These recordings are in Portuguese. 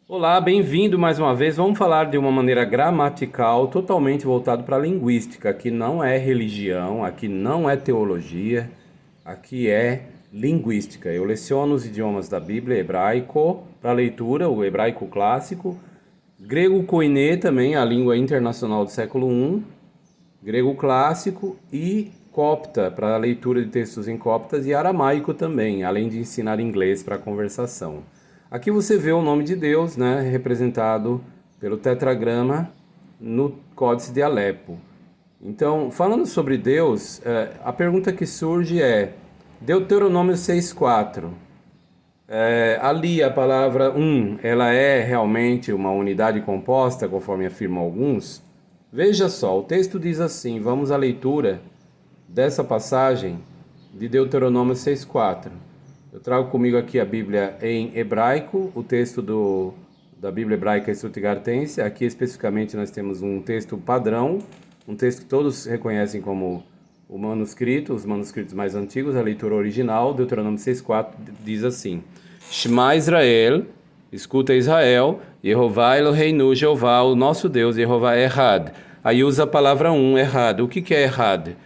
Olá, bem-vindo mais uma vez. Vamos falar de uma maneira gramatical, totalmente voltado para a linguística. Aqui não é religião, aqui não é teologia, aqui é linguística. Eu leciono os idiomas da Bíblia, hebraico para leitura, o hebraico clássico, grego koiné também, a língua internacional do século I, grego clássico e copta para a leitura de textos em coptas e aramaico também, além de ensinar inglês para conversação. Aqui você vê o nome de Deus, né, representado pelo tetragrama no Códice de Alepo. Então, falando sobre Deus, a pergunta que surge é: Deuteronômio 6,4. Ali a palavra um, ela é realmente uma unidade composta, conforme afirmam alguns? Veja só, o texto diz assim, vamos à leitura dessa passagem de Deuteronômio 6,4. Eu trago comigo aqui a Bíblia em hebraico, o texto da Bíblia hebraica Stuttgartense. Aqui especificamente nós temos um texto padrão, um texto que todos reconhecem como o manuscrito, os manuscritos mais antigos, a leitura original. Deuteronômio 6,4 diz assim: Shema Israel, escuta Israel, Yehová Eloheinu, Jeová, o nosso Deus, Yehová Errad. Aí usa a palavra um, errado. O que é errado?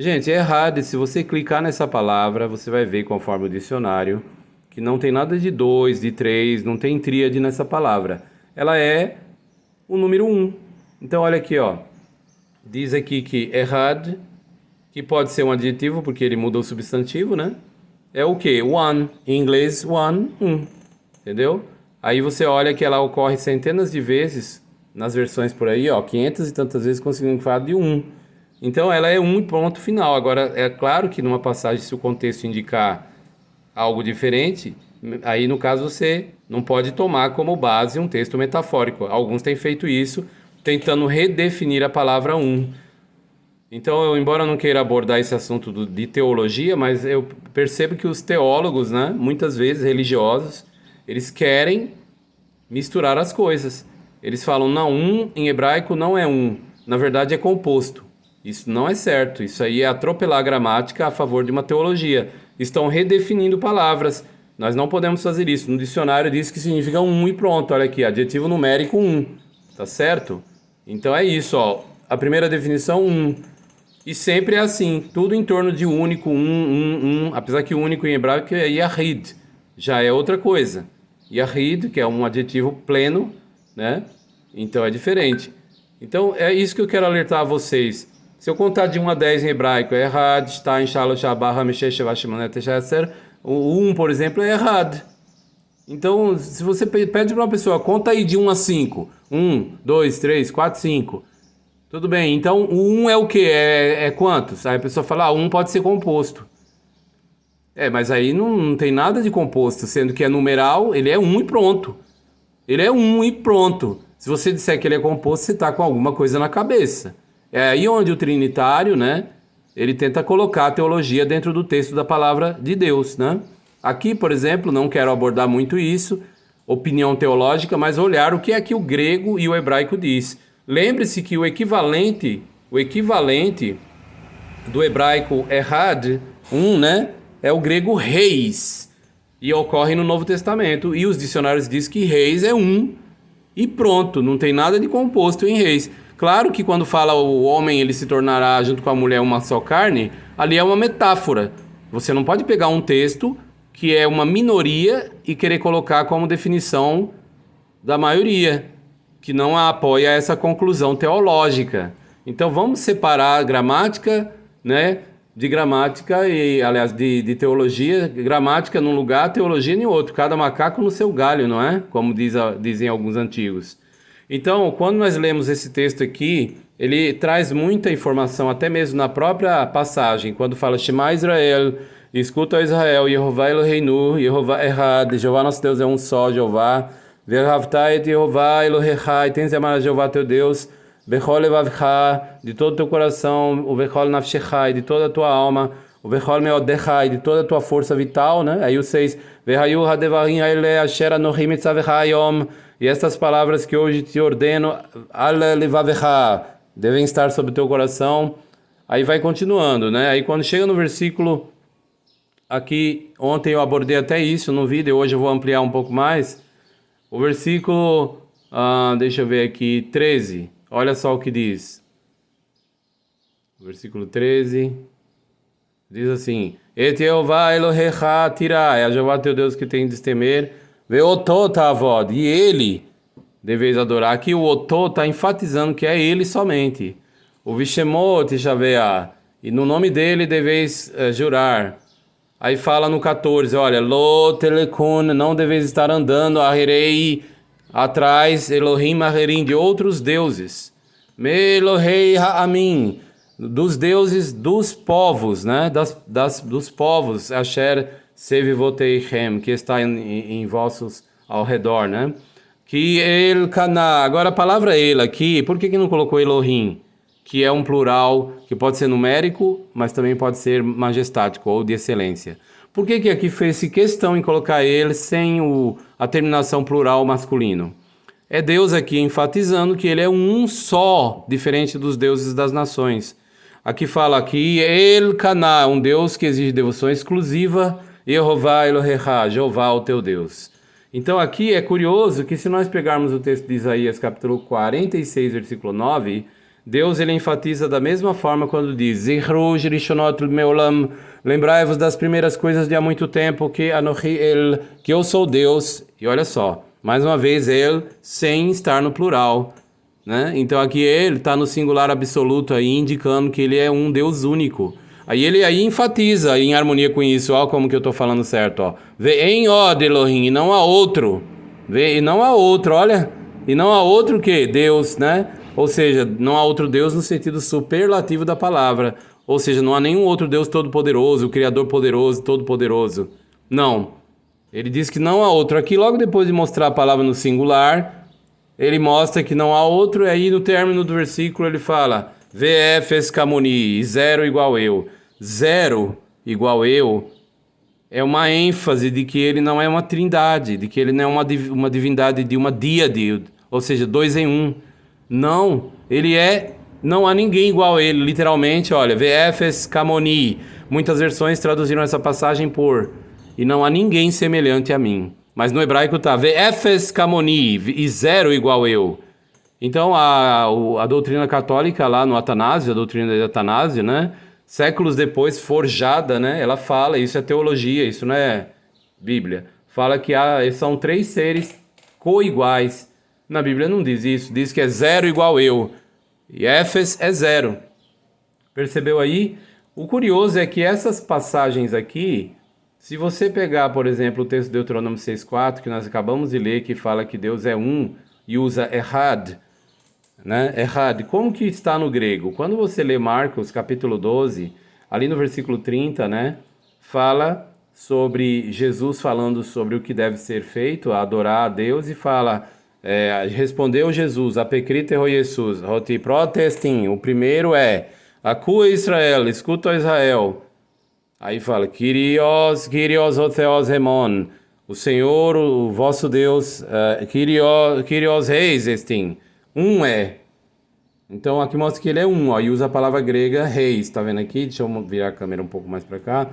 Gente, é errado. Se você clicar nessa palavra, você vai ver, conforme o dicionário, que não tem nada de dois, de três, não tem tríade nessa palavra. Ela é o número um. Então, olha aqui, ó. Diz aqui que errado, que pode ser um adjetivo, porque ele muda o substantivo, né? É o quê? One. Em inglês, one, um. Entendeu? Aí você olha que ela ocorre centenas de vezes nas versões por aí, ó. 500 e tantas vezes com o significado de um. Então ela é um ponto final. Agora, é claro que numa passagem, se o contexto indicar algo diferente, aí no caso você não pode tomar como base um texto metafórico. Alguns têm feito isso, tentando redefinir a palavra um. Então, embora eu não queira abordar esse assunto de teologia, mas eu percebo que os teólogos, né, muitas vezes religiosos, eles querem misturar as coisas. Eles falam, não, um em hebraico não é um, na verdade é composto. Isso não é certo, isso aí é atropelar a gramática a favor de uma teologia. Estão redefinindo palavras. Nós não podemos fazer isso. No dicionário diz que significa um e pronto. Olha aqui, adjetivo numérico um. Tá certo? Então é isso, ó. A primeira definição, um. E sempre é assim, tudo em torno de único, um. Apesar que o único em hebraico é Yahid, já é outra coisa. Yahid, que é um adjetivo pleno, né? Então é diferente. Então é isso que eu quero alertar a vocês. Se eu contar de 1 a 10 em hebraico, é errado, está em Shalosh Abba Hamisheh Shevash Shmonet Tesher, o 1, por exemplo, é errado. Então, se você pede para uma pessoa, conta aí de 1 a 5. 1, 2, 3, 4, 5. Tudo bem, então o 1 é o quê? É quantos? Aí a pessoa fala, ah, 1 pode ser composto. Mas aí não tem nada de composto, sendo que é numeral, ele é 1 e pronto. Ele é 1 e pronto. Se você disser que ele é composto, você está com alguma coisa na cabeça. É aí onde o trinitário, né, ele tenta colocar a teologia dentro do texto da palavra de Deus, né? Aqui, por exemplo, não quero abordar muito isso, opinião teológica, mas olhar o que é que o grego e o hebraico diz. Lembre-se que o equivalente do hebraico errad, né, é o grego reis, e ocorre no Novo Testamento, e os dicionários dizem que reis é um, e pronto, não tem nada de composto em reis. Claro que quando fala o homem ele se tornará junto com a mulher uma só carne, ali é uma metáfora. Você não pode pegar um texto que é uma minoria e querer colocar como definição da maioria, que não apoia essa conclusão teológica. Então vamos separar a gramática, né, de gramática e, aliás, de teologia, gramática num lugar, teologia em outro, cada macaco no seu galho, não é? Como dizem alguns antigos. Então, quando nós lemos esse texto aqui, ele traz muita informação, até mesmo na própria passagem, quando fala Shema Israel, escuta Israel, Yehová Eloheinu, Yehová Errad, Jeová nosso Deus é um só, Jeová, Ve'ahavta et Yehová Elohecha, e tens de amar a Jeová teu Deus, Bechol levavcha, de todo o teu coração, o Bechol nafshecha, de toda a tua alma, o Bechol meodecha, de toda a tua força vital, né? Aí o 6, Vehayu hadevarim haile asher anohim etzavecha hayom, e estas palavras que hoje te ordeno, al levavecha, devem estar sobre o teu coração. Aí vai continuando, né? Aí quando chega no versículo, aqui, ontem eu abordei até isso no vídeo, hoje eu vou ampliar um pouco mais. O versículo, deixa eu ver aqui, 13. Olha só o que diz. O versículo 13 diz assim: Et Jeová Elohecha tirá, é a Jeová teu Deus que tem de temer, veotó tavod, e ele deveis adorar. Aqui o otó está enfatizando que é ele somente. O vishemot Javeá, e no nome dele deveis jurar. Aí fala no 14, olha, lo telecon, não deveis estar andando, aherei, atrás, Elohim aherim, de outros deuses. Me Elohei ha'amin, dos deuses dos povos, né? Dos povos, Asher sevivoteichem, que está em vossos ao redor, né? Que el Caná, agora a palavra ele aqui, por que não colocou Elohim? Que é um plural que pode ser numérico, mas também pode ser majestático ou de excelência. Por que aqui fez-se questão em colocar ele sem a terminação plural masculino? É Deus aqui enfatizando que ele é um só, diferente dos deuses das nações. Aqui fala que El Caná, um Deus que exige devoção exclusiva, Jeová Elohecha, Jeová o teu Deus. Então aqui é curioso que se nós pegarmos o texto de Isaías capítulo 46, versículo 9, Deus ele enfatiza da mesma forma quando diz: Zihru Jirishonot Meolam, lembrai-vos das primeiras coisas de há muito tempo, que Anochi El, que eu sou Deus. E olha só, mais uma vez ele sem estar no plural, né? Então aqui ele está no singular absoluto aí, indicando que ele é um Deus único. Aí ele aí enfatiza em harmonia com isso, ó, como que eu estou falando certo, ó. Vê em od Elohim, e não há outro. Vê, e não há outro, olha. E não há outro que Deus, né? Ou seja, não há outro Deus no sentido superlativo da palavra. Ou seja, não há nenhum outro Deus todo-poderoso, Criador poderoso, todo-poderoso. Não. Ele diz que não há outro. Aqui, logo depois de mostrar a palavra no singular, ele mostra que não há outro. E aí, no término do versículo, ele fala: VF Camoni, zero igual eu. Zero igual eu é uma ênfase de que ele não é uma trindade, de que ele não é uma divindade de uma díade, ou seja, dois em um. Não, ele é, não há ninguém igual a ele, literalmente, olha, VFs Camoni. Muitas versões traduziram essa passagem por e não há ninguém semelhante a mim. Mas no hebraico tá VFs Camoni, e zero igual eu. Então a doutrina católica lá no Atanásio, a doutrina de Atanásio, né? Séculos depois, forjada, né? Ela fala, isso é teologia, isso não é Bíblia. Fala que são três seres coiguais. Na Bíblia não diz isso, diz que é zero igual eu. E Éfes é zero. Percebeu aí? O curioso é que essas passagens aqui, se você pegar, por exemplo, o texto de Deuteronômio 6,4, que nós acabamos de ler, que fala que Deus é um e usa errad, né? Errad. Como que está no grego? Quando você lê Marcos, capítulo 12, ali no versículo 30, né? Fala sobre Jesus falando sobre o que deve ser feito, adorar a Deus, e fala... respondeu Jesus, apecrite ho Jesus, roti protestim, o primeiro é, acua Israel, escuta Israel. Aí fala, Kyrios o Theos Remon, o Senhor, o vosso Deus, Kyrios reis estim, um é. Então aqui mostra que ele é um, ó, e usa a palavra grega reis, tá vendo aqui? Deixa eu virar a câmera um pouco mais para cá.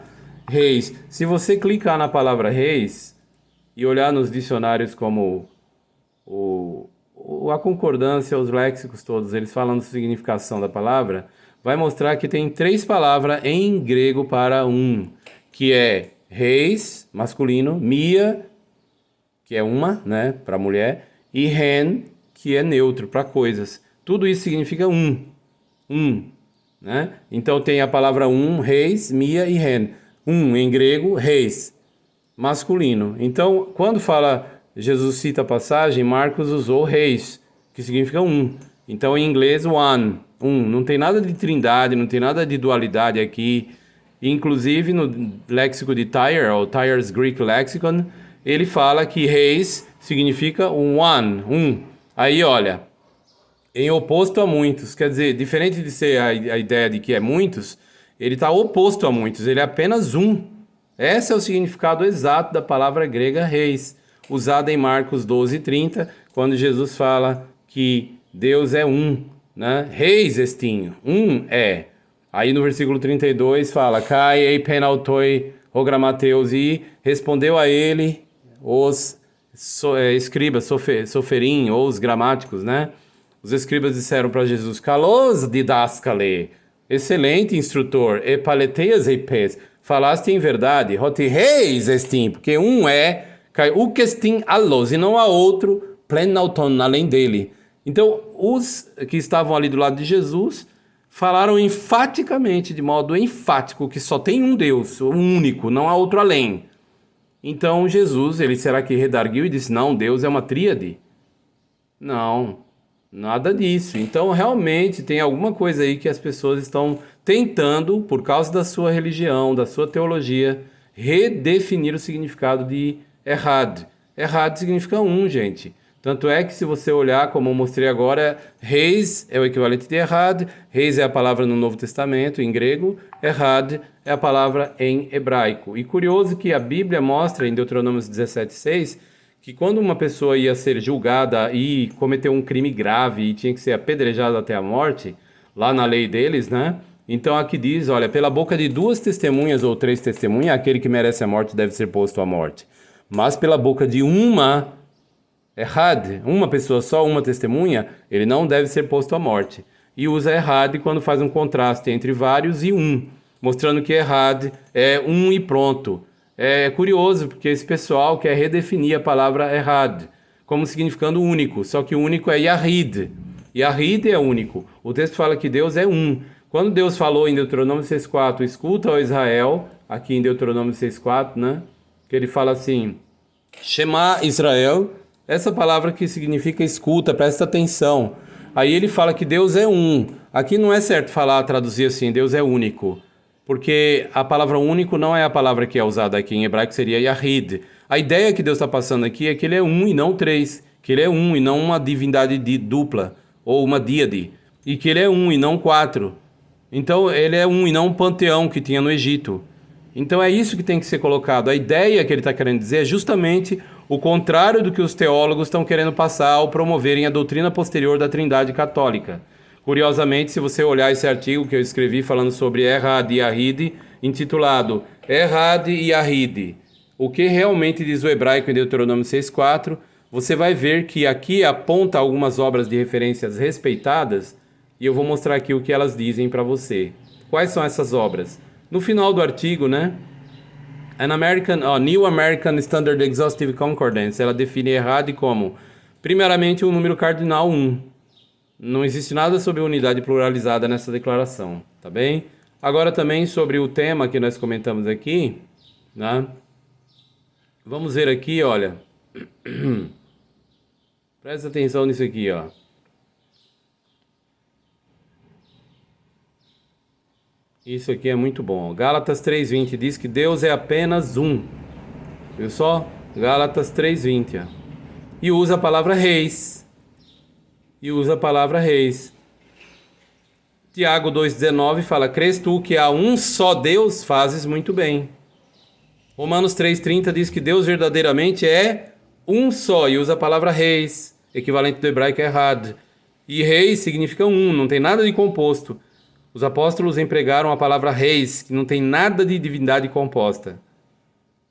Reis, se você clicar na palavra reis e olhar nos dicionários como... a concordância, os léxicos todos, eles falando a significação da palavra, vai mostrar que tem três palavras em grego para um, que é reis, masculino, mia, que é uma, né, para mulher, e hen, que é neutro, para coisas. Tudo isso significa um, né? Então tem a palavra um, reis, mia e hen. Um em grego, reis, masculino. Então, quando fala... Jesus cita a passagem, Marcos usou reis, que significa um. Então, em inglês, one, um. Não tem nada de trindade, não tem nada de dualidade aqui. Inclusive, no léxico de Tyre, ou Tyre's Greek Lexicon, ele fala que reis significa one, um. Aí, olha, em oposto a muitos, quer dizer, diferente de ser a ideia de que é muitos, ele está oposto a muitos, ele é apenas um. Esse é o significado exato da palavra grega reis, usada em Marcos 12:30, quando Jesus fala que Deus é um, né? Reis estinho, um é. Aí no versículo 32 fala, Kai ei penautoi o gramateus, e respondeu a ele os escribas, soferim, ou os gramáticos, né? Os escribas disseram para Jesus, Kalos didáscale, excelente instrutor, epaleteias eipes, falaste em verdade, hoti reis estim, porque um é, kai ukestim allos, e não há outro plenauton além dele. Então, os que estavam ali do lado de Jesus falaram enfaticamente, de modo enfático, que só tem um Deus, o único, não há outro além. Então Jesus, ele será que redarguiu e disse, não, Deus é uma tríade? Não, nada disso. Então realmente tem alguma coisa aí que as pessoas estão tentando, por causa da sua religião, da sua teologia, redefinir o significado de errad. Errad significa um, gente. Tanto é que se você olhar, como eu mostrei agora, reis é o equivalente de errad, reis é a palavra no Novo Testamento, em grego, errad é a palavra em hebraico. E curioso que a Bíblia mostra em Deuteronômio 17:6 que quando uma pessoa ia ser julgada e cometeu um crime grave e tinha que ser apedrejada até a morte, lá na lei deles, né? Então aqui diz, olha, pela boca de 2 testemunhas ou 3 testemunhas, aquele que merece a morte deve ser posto à morte. Mas pela boca de errad, uma pessoa só, uma testemunha, ele não deve ser posto à morte. E usa errad quando faz um contraste entre vários e um, mostrando que errad é um e pronto. É curioso, porque esse pessoal quer redefinir a palavra errad como significando único, só que o único é Yahid. Yahid é único. O texto fala que Deus é um. Quando Deus falou em Deuteronômio 6,4, escuta, ó Israel, aqui em Deuteronômio 6,4, né? Que ele fala assim, Shema Israel, essa palavra que significa escuta, presta atenção. Aí ele fala que Deus é um. Aqui não é certo falar, traduzir assim, Deus é único. Porque a palavra único não é a palavra que é usada aqui em hebraico, seria Yahid. A ideia que Deus está passando aqui é que ele é um e não três. Que ele é um e não uma divindade dupla, ou uma díade. E que ele é um e não 4. Então ele é um e não um panteão que tinha no Egito. Então é isso que tem que ser colocado. A ideia que ele está querendo dizer é justamente o contrário do que os teólogos estão querendo passar ao promoverem a doutrina posterior da Trindade Católica. Curiosamente, se você olhar esse artigo que eu escrevi falando sobre Errad e Yahid, intitulado Errad e Yahid, o que realmente diz o hebraico em Deuteronômio 6,4, você vai ver que aqui aponta algumas obras de referências respeitadas e eu vou mostrar aqui o que elas dizem para você. Quais são essas obras? No final do artigo, né? New American Standard Exhaustive Concordance, ela define Errad como, primeiramente, o número cardinal 1. Não existe nada sobre unidade pluralizada nessa declaração, tá bem? Agora também sobre o tema que nós comentamos aqui, né? Vamos ver aqui, olha. Presta atenção nisso aqui, ó. Isso aqui é muito bom. Gálatas 3:20 diz que Deus é apenas um. Viu só? Gálatas 3:20. Ó. E usa a palavra reis. Tiago 2,19 fala, crês tu que há um só Deus, fazes muito bem. Romanos 3,30 diz que Deus verdadeiramente é um só, e usa a palavra reis, equivalente do hebraico errad. E reis significa um, não tem nada de composto. Os apóstolos empregaram a palavra reis, que não tem nada de divindade composta.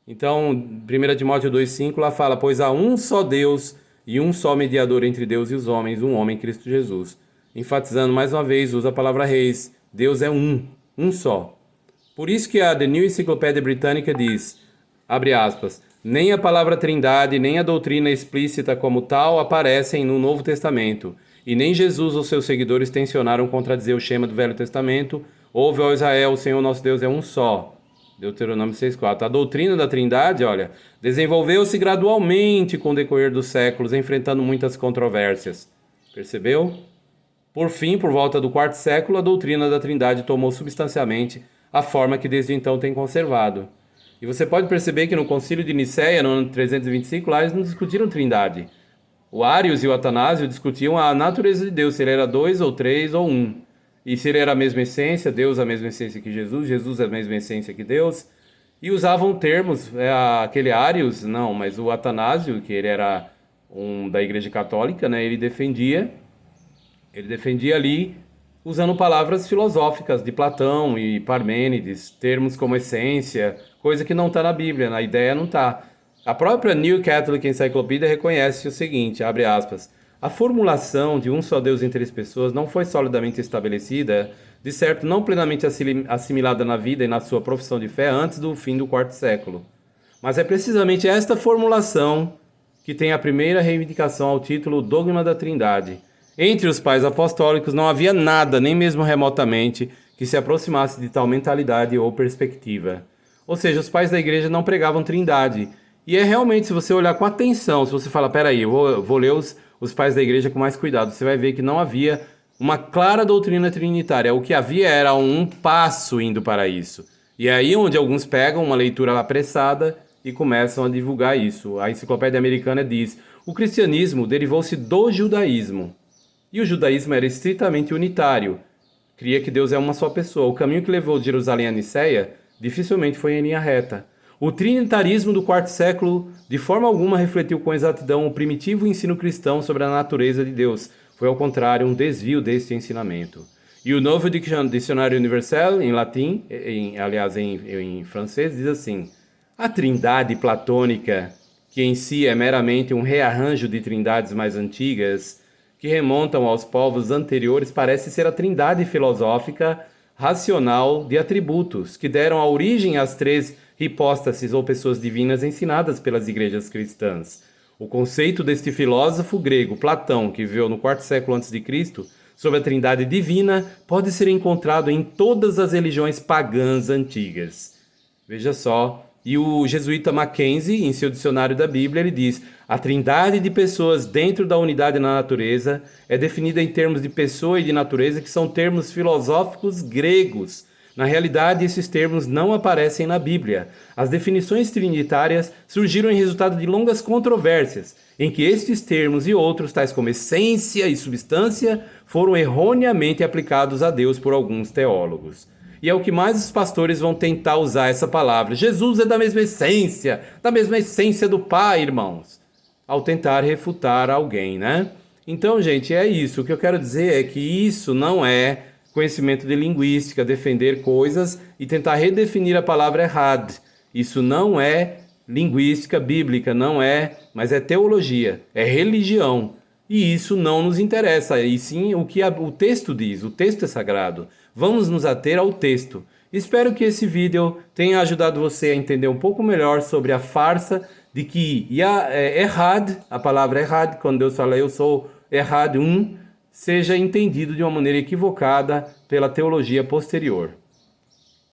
Então, 1 Timóteo 2,5 lá fala, pois há um só Deus e um só mediador entre Deus e os homens, um homem, Cristo Jesus. Enfatizando mais uma vez, usa a palavra reis. Deus é um só. Por isso que a The New Encyclopedia Britannica diz, abre aspas, nem a palavra trindade, nem a doutrina explícita como tal aparecem no Novo Testamento, e nem Jesus ou seus seguidores tensionaram contradizer o Shema do Velho Testamento, ouve, ó Israel, o Senhor nosso Deus é um só. Deuteronômio 6,4. A doutrina da Trindade, olha, desenvolveu-se gradualmente com o decorrer dos séculos, enfrentando muitas controvérsias. Percebeu? Por fim, por volta do quarto século, a doutrina da Trindade tomou substancialmente a forma que desde então tem conservado. E você pode perceber que no Concílio de Nicéia, no ano 325, lá eles não discutiram Trindade. O Arius e o Atanásio discutiam a natureza de Deus, se ele era 2 ou 3 ou 1. E se ele era a mesma essência, Deus a mesma essência que Jesus, Jesus a mesma essência que Deus. E usavam termos, aquele Arius, não, mas o Atanásio, que ele era da Igreja Católica, né, ele defendia ali usando palavras filosóficas de Platão e Parmênides, termos como essência, coisa que não está na Bíblia, na ideia não está. A própria New Catholic Encyclopedia reconhece o seguinte, abre aspas, a formulação de um só Deus em três pessoas não foi solidamente estabelecida, de certo não plenamente assimilada na vida e na sua profissão de fé antes do fim do quarto século. Mas é precisamente esta formulação que tem a primeira reivindicação ao título Dogma da Trindade. Entre os pais apostólicos não havia nada, nem mesmo remotamente, que se aproximasse de tal mentalidade ou perspectiva. Ou seja, os pais da igreja não pregavam trindade. E é realmente, se você olhar com atenção, se você falar, peraí, eu vou ler os pais da igreja com mais cuidado, você vai ver que não havia uma clara doutrina trinitária. O que havia era um passo indo para isso. E é aí onde alguns pegam uma leitura apressada e começam a divulgar isso. A Enciclopédia Americana diz, o cristianismo derivou-se do judaísmo. E o judaísmo era estritamente unitário. Cria que Deus é uma só pessoa. O caminho que levou de Jerusalém a Niceia dificilmente foi em linha reta. O trinitarismo do quarto século de forma alguma refletiu com exatidão o primitivo ensino cristão sobre a natureza de Deus. Foi, ao contrário, um desvio deste ensinamento. E o Novo Dicionário Universel, em latim, em francês, diz assim, a trindade platônica, que em si é meramente um rearranjo de trindades mais antigas, que remontam aos povos anteriores, parece ser a trindade filosófica racional de atributos, que deram a origem às três hipóstases ou pessoas divinas ensinadas pelas igrejas cristãs. O conceito deste filósofo grego, Platão, que viveu no quarto século a.C., sobre a trindade divina, pode ser encontrado em todas as religiões pagãs antigas. Veja só, e o jesuíta Mackenzie, em seu dicionário da Bíblia, ele diz, a trindade de pessoas dentro da unidade na natureza é definida em termos de pessoa e de natureza, que são termos filosóficos gregos. Na realidade, esses termos não aparecem na Bíblia. As definições trinitárias surgiram em resultado de longas controvérsias, em que estes termos e outros, tais como essência e substância, foram erroneamente aplicados a Deus por alguns teólogos. E é o que mais os pastores vão tentar usar essa palavra. Jesus é da mesma essência do Pai, irmãos. Ao tentar refutar alguém, né? Então, gente, é isso. O que eu quero dizer é que isso não é conhecimento de linguística, defender coisas e tentar redefinir a palavra errado. Isso não é linguística bíblica, não é, mas é teologia, é religião. E isso não nos interessa, e sim o que o texto diz, o texto é sagrado. Vamos nos ater ao texto. Espero que esse vídeo tenha ajudado você a entender um pouco melhor sobre a farsa de que errad, a palavra errad, quando Deus fala eu sou errado, seja entendido de uma maneira equivocada pela teologia posterior.